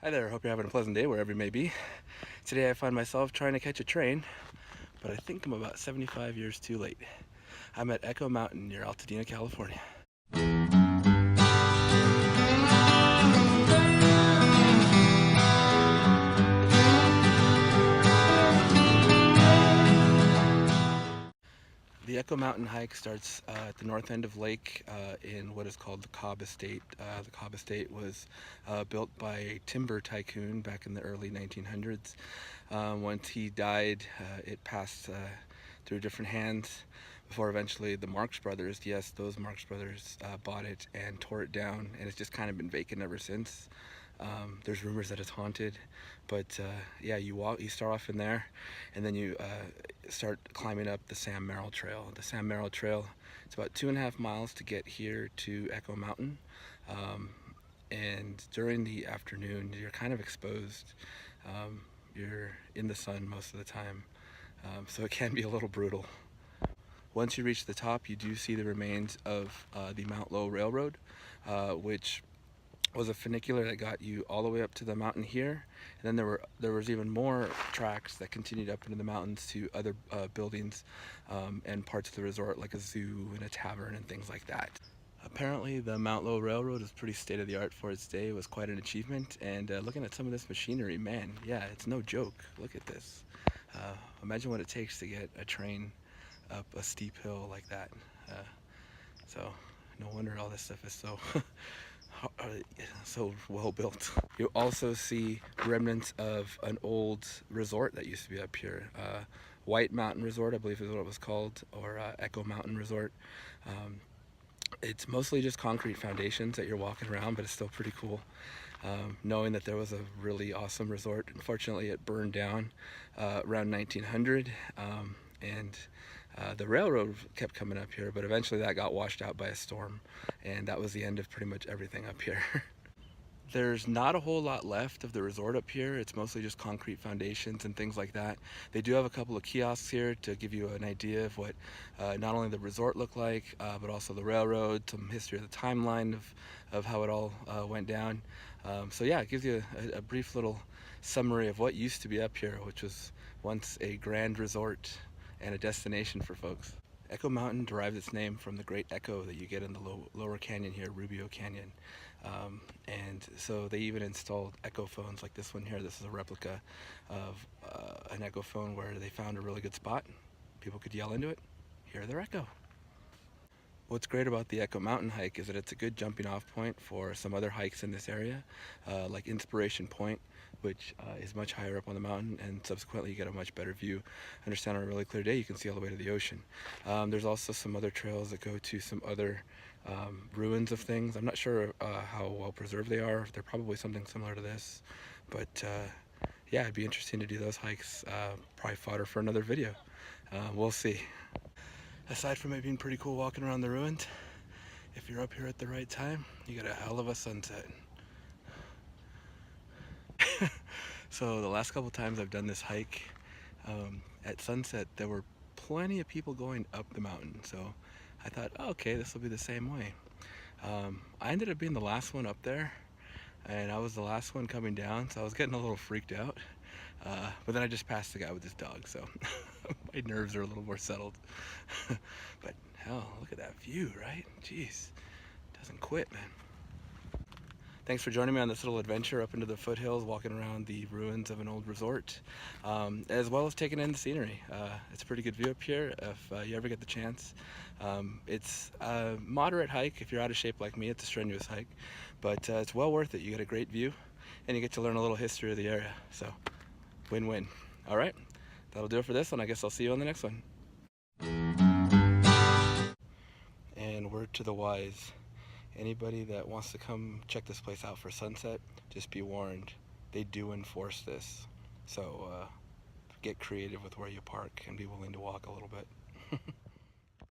Hi there, hope you're having a pleasant day wherever you may be. Today I find myself trying to catch a train, but I think I'm about 75 years too late. I'm at Echo Mountain near Altadena, California. The Echo Mountain hike starts at the north end of Lake in what is called the Cobb Estate. The Cobb Estate was built by a timber tycoon back in the early 1900s. Once he died, it passed through different hands before eventually the Marx Brothers, yes, those Marx Brothers bought it and tore it down, and it's just kind of been vacant ever since. There's rumors that it's haunted, but yeah, you start off in there, and then you start climbing up the Sam Merrill Trail. The Sam Merrill Trail, it's about 2.5 miles to get here to Echo Mountain, and during the afternoon, you're kind of exposed. You're in the sun most of the time, so it can be a little brutal. Once you reach the top, you do see the remains of the Mt Lowe Railroad, which was a funicular that got you all the way up to the mountain here, and then there was even more tracks that continued up into the mountains to other buildings and parts of the resort, like a zoo and a tavern and things like that. Apparently the Mt Lowe Railroad is pretty state-of-the-art for its day. It was quite an achievement, and looking at some of this machinery, man, yeah, it's no joke. Look at this. Imagine what it takes to get a train up a steep hill like that. So no wonder all this stuff is so so well built. You also see remnants of an old resort that used to be up here. White Mountain Resort, I believe is what it was called, or Echo Mountain Resort. It's mostly just concrete foundations that you're walking around, but it's still pretty cool. Knowing that there was a really awesome resort. Unfortunately, it burned down around 1900, and the railroad kept coming up here, but eventually that got washed out by a storm, and that was the end of pretty much everything up here. There's not a whole lot left of the resort up here. It's mostly just concrete foundations and things like that. They do have a couple of kiosks here to give you an idea of what not only the resort looked like, but also the railroad, some history of the timeline of how it all went down. So yeah, it gives you a brief little summary of what used to be up here, which was once a grand resort and a destination for folks. Echo Mountain derived its name from the great echo that you get in the lower canyon here, Rubio Canyon. And so they even installed echo phones like this one here. This is a replica of an echo phone where they found a really good spot. People could yell into it, hear their echo. What's great about the Echo Mountain hike is that it's a good jumping off point for some other hikes in this area, like Inspiration Point, which is much higher up on the mountain, and subsequently you get a much better view. Understand, on a really clear day you can see all the way to the ocean. There's also some other trails that go to some other ruins of things. I'm not sure how well preserved they are. They're probably something similar to this, but yeah, it'd be interesting to do those hikes. Probably fodder for another video. We'll see. Aside from it being pretty cool walking around the ruins, if you're up here at the right time, you get a hell of a sunset. So the last couple times I've done this hike, at sunset there were plenty of people going up the mountain, so I thought, oh, okay, this will be the same way. I ended up being the last one up there, and I was the last one coming down, so I was getting a little freaked out. But then I just passed the guy with his dog, so my nerves are a little more settled. But hell, look at that view, right? Jeez, doesn't quit, man. Thanks for joining me on this little adventure up into the foothills, walking around the ruins of an old resort, as well as taking in the scenery. It's a pretty good view up here if you ever get the chance. It's a moderate hike. If you're out of shape like me, it's a strenuous hike, but it's well worth it. You get a great view, and you get to learn a little history of the area, so win-win. All right, that'll do it for this one. I guess I'll see you on the next one. And word to the wise, anybody that wants to come check this place out for sunset, just be warned, they do enforce this. So get creative with where you park and be willing to walk a little bit.